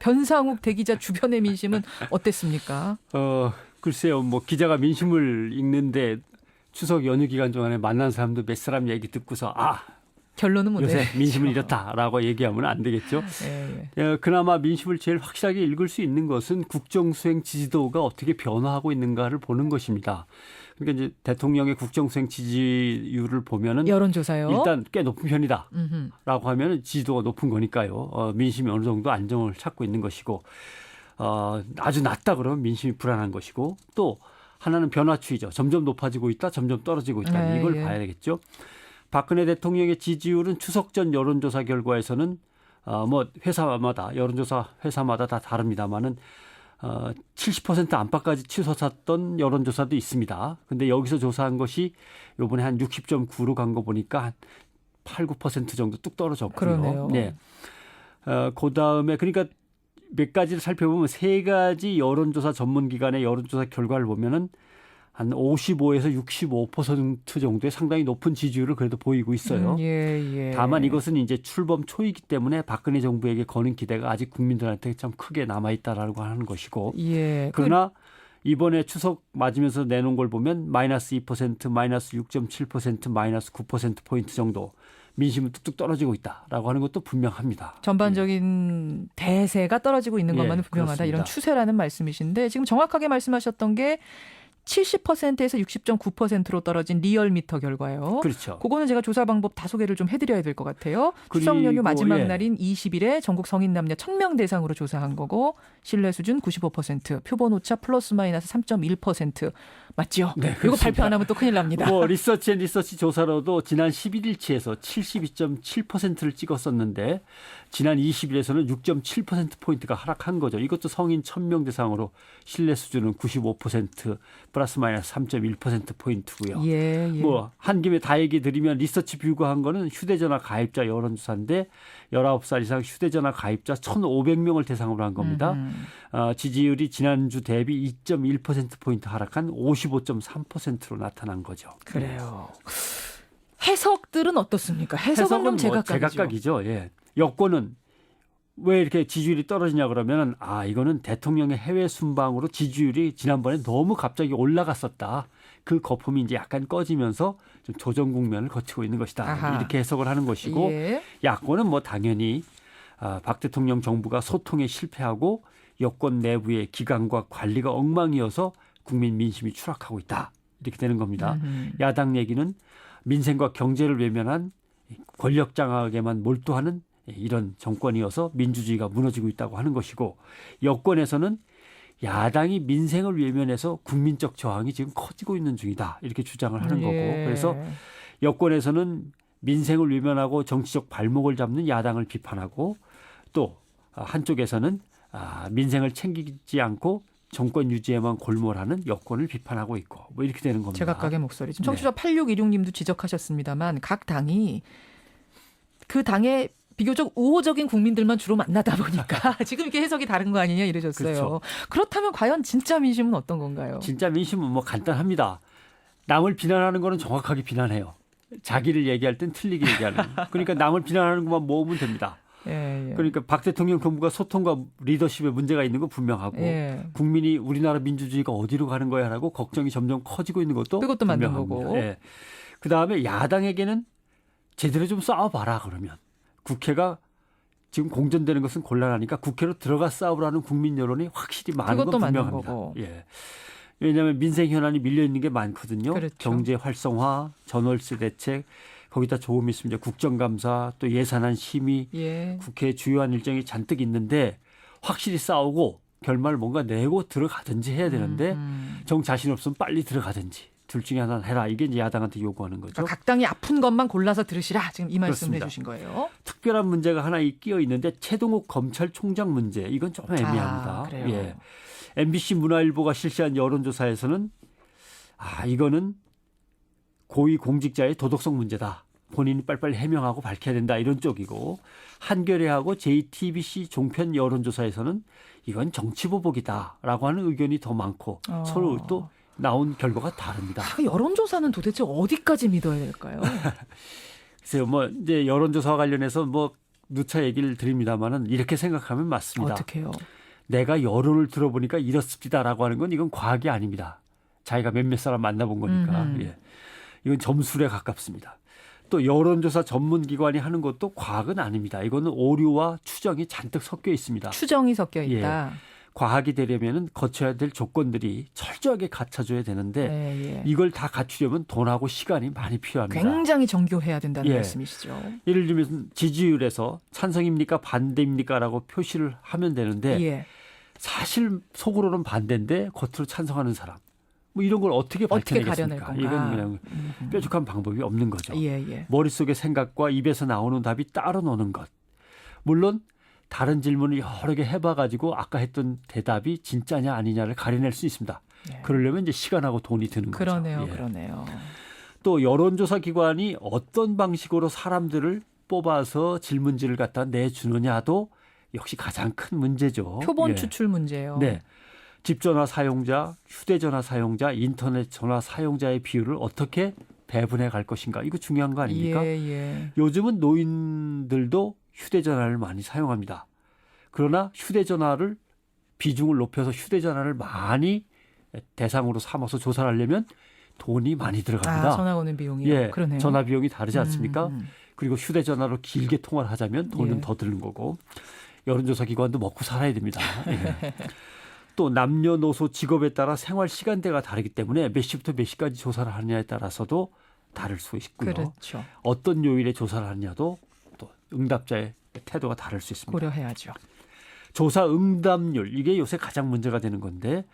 변상욱 대기자 주변의 민심은 어땠습니까? 글쎄요. 뭐 기자가 민심을 읽는데 추석 연휴 기간 동안에 만난 사람도 몇 사람 얘기 듣고서 결론은 뭐 요새 민심은 이렇다라고 얘기하면 안 되겠죠. 그나마 민심을 제일 확실하게 읽을 수 있는 것은 국정수행 지지도가 어떻게 변화하고 있는가를 보는 것입니다. 그러니까 이제 대통령의 국정수행 지지율을 보면은 여론조사요. 일단 꽤 높은 편이다라고 하면 지지도가 높은 거니까요. 민심이 어느 정도 안정을 찾고 있는 것이고 아주 낮다 그러면 민심이 불안한 것이고 또 하나는 변화추이죠. 점점 높아지고 있다, 점점 떨어지고 있다. 이걸 봐야 되겠죠. 박근혜 대통령의 지지율은 추석 전 여론조사 결과에서는 뭐 회사마다 여론조사 회사마다 다 다릅니다만은 70% 안팎까지 치솟았던 여론조사도 있습니다. 근데 여기서 조사한 것이 이번에 한 60.9로 간 거 보니까 한 8, 9% 정도 뚝 떨어졌고요. 그러네요. 네. 그다음에 그러니까 몇 가지를 살펴보면 세 가지 여론조사 전문기관의 여론조사 결과를 보면은 한 55에서 65% 정도의 상당히 높은 지지율을 그래도 보이고 있어요. 다만 이것은 이제 출범 초이기 때문에 박근혜 정부에게 거는 기대가 아직 국민들한테 참 크게 남아있다라고 하는 것이고. 그러나 이번에 추석 맞으면서 내놓은 걸 보면 마이너스 2%, 마이너스 6.7%, 마이너스 9%포인트 정도 민심은 뚝뚝 떨어지고 있다라고 하는 것도 분명합니다. 전반적인 대세가 떨어지고 있는 것만은 분명하다. 그렇습니다. 이런 추세라는 말씀이신데 지금 정확하게 말씀하셨던 게 70%에서 60.9%로 떨어진 리얼미터 결과요. 그렇죠. 그거는 제가 조사 방법 다 소개를 좀 해드려야 될 것 같아요. 추석 연휴 마지막 날인 20일에 전국 성인 남녀 1000명 대상으로 조사한 거고 신뢰 수준 95%, 표본 오차 플러스 마이너스 3.1% 맞죠? 네, 이거 발표 안 하면 또 큰일 납니다. 뭐 리서치 앤 리서치 조사로도 지난 11일치에서 72.7%를 찍었었는데 지난 20일에서는 6.7%포인트가 하락한 거죠. 이것도 성인 1000명 대상으로 신뢰 수준은 95% 플러스 마이너스 3.1%포인트고요. 뭐 한 김에 다 얘기 드리면 리서치 뷰가 한 거는 휴대전화 가입자 여론조사인데 19살 이상 휴대전화 가입자 1,500명을 대상으로 한 겁니다. 지지율이 지난주 대비 2.1%포인트 하락한 55.3%로 나타난 거죠. 그래요. 해석들은 어떻습니까? 해석은 좀 제각각이죠. 여권은 왜 이렇게 지지율이 떨어지냐 그러면 이거는 대통령의 해외 순방으로 지지율이 지난번에 너무 갑자기 올라갔었다. 그 거품이 이제 약간 꺼지면서 좀 조정 국면을 거치고 있는 것이다. 이렇게 해석을 하는 것이고 야권은 뭐 당연히 박 대통령 정부가 소통에 실패하고 여권 내부의 기강과 관리가 엉망이어서 국민 민심이 추락하고 있다. 이렇게 되는 겁니다. 야당 얘기는 민생과 경제를 외면한 권력 장악에만 몰두하는 이런 정권이어서 민주주의가 무너지고 있다고 하는 것이고 여권에서는 야당이 민생을 외면해서 국민적 저항이 지금 커지고 있는 중이다. 이렇게 주장을 하는 거고 그래서 여권에서는 민생을 외면하고 정치적 발목을 잡는 야당을 비판하고 또 한쪽에서는 민생을 챙기지 않고 정권 유지에만 골몰하는 여권을 비판하고 있고 뭐 이렇게 되는 겁니다. 제각각의 목소리. 지금 청취자 8616님도 지적하셨습니다만 각 당이 그 당의 비교적 우호적인 국민들만 주로 만나다 보니까 지금 이렇게 해석이 다른 거 아니냐 이러셨어요. 그렇죠. 그렇다면 과연 진짜 민심은 어떤 건가요? 진짜 민심은 뭐 간단합니다. 남을 비난하는 거는 정확하게 비난해요. 자기를 얘기할 땐 틀리게 얘기하는. 그러니까 남을 비난하는 것만 모으면 됩니다. 그러니까 박 대통령 정부가 소통과 리더십에 문제가 있는 건 분명하고 국민이 우리나라 민주주의가 어디로 가는 거야라고 걱정이 점점 커지고 있는 것도 그것도 맞는 분명합니다. 거고. 그다음에 야당에게는 제대로 좀 싸워봐라 그러면. 국회가 지금 공전되는 것은 곤란하니까 국회로 들어가 싸우라는 국민 여론이 확실히 많은 건 분명합니다. 왜냐하면 민생 현안이 밀려 있는 게 많거든요. 그렇죠. 경제 활성화, 전월세 대책, 거기다 조금 있으면 이제 국정감사, 또 예산안 심의, 국회 주요한 일정이 잔뜩 있는데 확실히 싸우고 결말 뭔가 내고 들어가든지 해야 되는데 정 자신 없으면 빨리 들어가든지. 둘 중에 하나는 해라. 이게 이제 야당한테 요구하는 거죠. 그러니까 각 당이 아픈 것만 골라서 들으시라. 지금 이 말씀을 해주신 거예요. 특별한 문제가 하나 끼어 있는데 최동욱 검찰총장 문제. 이건 좀 애매합니다. MBC 문화일보가 실시한 여론조사에서는 이거는 고위공직자의 도덕성 문제다. 본인이 빨리빨리 해명하고 밝혀야 된다. 이런 쪽이고 한겨레하고 JTBC 종편 여론조사에서는 이건 정치보복이다라고 하는 의견이 더 많고 서로 또 나온 결과가 다릅니다. 여론조사는 도대체 어디까지 믿어야 될까요? 글쎄요, 뭐 이제 여론조사와 관련해서 뭐 누차 얘기를 드립니다만은 이렇게 생각하면 맞습니다. 어떻게요? 내가 여론을 들어보니까 이렇습니다라고 하는 건 이건 과학이 아닙니다. 자기가 몇몇 사람 만나본 거니까. 예. 이건 점술에 가깝습니다. 또 여론조사 전문기관이 하는 것도 과학은 아닙니다. 이거는 오류와 추정이 잔뜩 섞여 있습니다. 추정이 섞여 있다. 과학이 되려면 거쳐야 될 조건들이 철저하게 갖춰져야 되는데 예. 이걸 다 갖추려면 돈하고 시간이 많이 필요합니다. 굉장히 정교해야 된다는 예. 말씀이시죠. 예를 들면 지지율에서 찬성입니까 반대입니까라고 표시를 하면 되는데 예. 사실 속으로는 반대인데 겉으로 찬성하는 사람. 뭐 이런 걸 어떻게 어떻게 밝혀내겠습니까? 가려낼 건가? 이건 그냥 뾰족한 방법이 없는 거죠. 예. 머릿속의 생각과 입에서 나오는 답이 따로 노는 것. 물론 다른 질문을 여러 개 해봐가지고 아까 했던 대답이 진짜냐 아니냐를 가려낼 수 있습니다. 예. 그러려면 이제 시간하고 돈이 드는 그러네요. 거죠. 예. 그러네요. 또 여론조사 기관이 어떤 방식으로 사람들을 뽑아서 질문지를 갖다 내주느냐도 역시 가장 큰 문제죠. 표본 예. 추출 문제요. 네. 집전화 사용자, 휴대전화 사용자, 인터넷 전화 사용자의 비율을 어떻게 배분해 갈 것인가. 이거 중요한 거 아닙니까? 예. 요즘은 노인들도 휴대전화를 많이 사용합니다. 그러나 휴대전화를 비중을 높여서 휴대전화를 많이 대상으로 삼아서 조사를 하려면 돈이 많이 들어갑니다. 전화 거는 비용이요. 예, 그러네요. 전화 비용이 다르지 않습니까? 그리고 휴대전화로 길게 통화를 하자면 돈은 예. 더 드는 거고 여론조사 기관도 먹고 살아야 됩니다. 예. 또 남녀노소 직업에 따라 생활 시간대가 다르기 때문에 몇 시부터 몇 시까지 조사를 하느냐에 따라서도 다를 수 있고요. 그렇죠. 어떤 요일에 조사를 하느냐도 또 응답자의 태도가 다를 수 있습니다. 고려해야죠. 조사 응답률 이게 요새 가장 문제가 되는 건데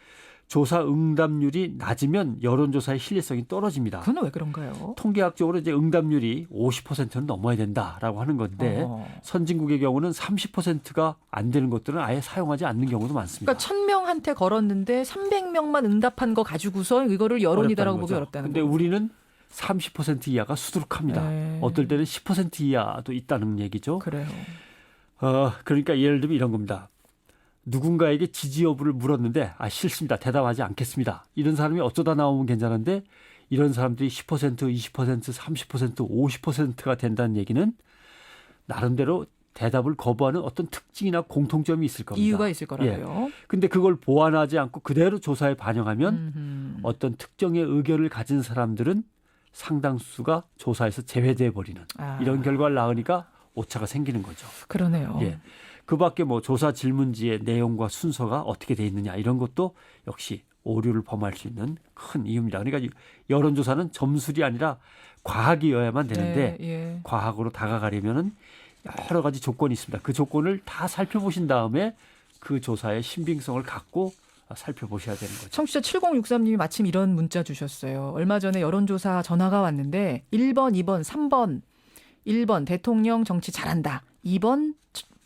조사 응답률이 낮으면 여론조사의 신뢰성이 떨어집니다. 그건 왜 그런가요? 통계학적으로 이제 응답률이 50%는 넘어야 된다라고 하는 건데 선진국의 경우는 30%가 안 되는 것들은 아예 사용하지 않는 경우도 많습니다. 그러니까 1,000명한테 걸었는데 300명만 응답한 거 가지고서 이거를 여론이다라고 보기 어렵다는 근데 거죠. 우리는 30% 이하가 수두룩합니다. 네. 어떨 때는 10% 이하도 있다는 얘기죠. 그래요. 그러니까 예를 들면 이런 겁니다. 누군가에게 지지 여부를 물었는데 싫습니다. 대답하지 않겠습니다. 이런 사람이 어쩌다 나오면 괜찮은데 이런 사람들이 10%, 20%, 30%, 50%가 된다는 얘기는 나름대로 대답을 거부하는 어떤 특징이나 공통점이 있을 겁니다. 이유가 있을 거라고요. 근데 그걸 보완하지 않고 그대로 조사에 반영하면 어떤 특정의 의견을 가진 사람들은 상당수가 조사에서 제외돼 버리는 이런 결과를 낳으니까 오차가 생기는 거죠. 그러네요. 예. 그밖에 뭐 조사 질문지의 내용과 순서가 어떻게 돼 있느냐 이런 것도 역시 오류를 범할 수 있는 큰 이유입니다. 그러니까 여론조사는 점술이 아니라 과학이어야만 되는데 과학으로 다가가려면은 여러 가지 조건이 있습니다. 그 조건을 다 살펴보신 다음에 그 조사의 신빙성을 갖고 살펴보셔야 되는 거죠. 청취자 7063님이 마침 이런 문자 주셨어요. 얼마 전에 여론조사 전화가 왔는데 1번, 2번, 3번. 1번 대통령 정치 잘한다. 2번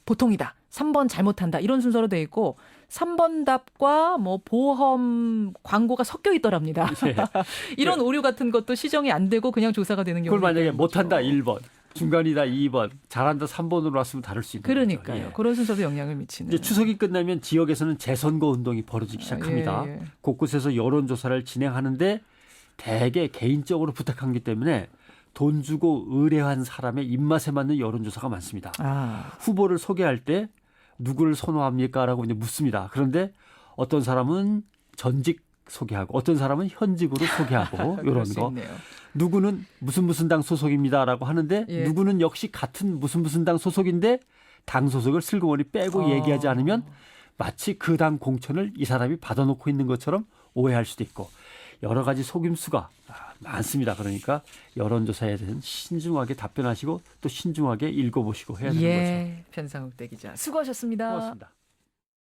보통이다. 3번 잘못한다. 이런 순서로 돼 있고 3번 답과 뭐 보험 광고가 섞여 있더랍니다. 네. 이런 오류 같은 것도 시정이 안 되고 그냥 조사가 되는 경우가 그걸 만약에 못한다 1번, 중간이다 2번, 잘한다 3번으로 왔으면 다를 수 있는 그러니까요. 거죠. 그런 순서도 영향을 미치는. 이제 추석이 끝나면 지역에서는 재선거 운동이 벌어지기 시작합니다. 곳곳에서 여론조사를 진행하는데 대개 개인적으로 부탁하기 때문에 돈 주고 의뢰한 사람의 입맛에 맞는 여론조사가 많습니다. 후보를 소개할 때 누구를 선호합니까? 라고 이제 묻습니다. 그런데 어떤 사람은 전직 소개하고 어떤 사람은 현직으로 소개하고 이런 거. 있네요. 누구는 무슨 당 소속입니다라고 하는데 누구는 역시 같은 무슨 당 소속인데 당 소속을 슬그머니 빼고 얘기하지 않으면 마치 그 당 공천을 이 사람이 받아놓고 있는 것처럼 오해할 수도 있고 여러 가지 속임수가 많습니다. 그러니까 여론조사에 대해서는 신중하게 답변하시고 또 신중하게 읽어보시고 해야 되는 거죠. 편상욱 대기자 수고하셨습니다. 고맙습니다.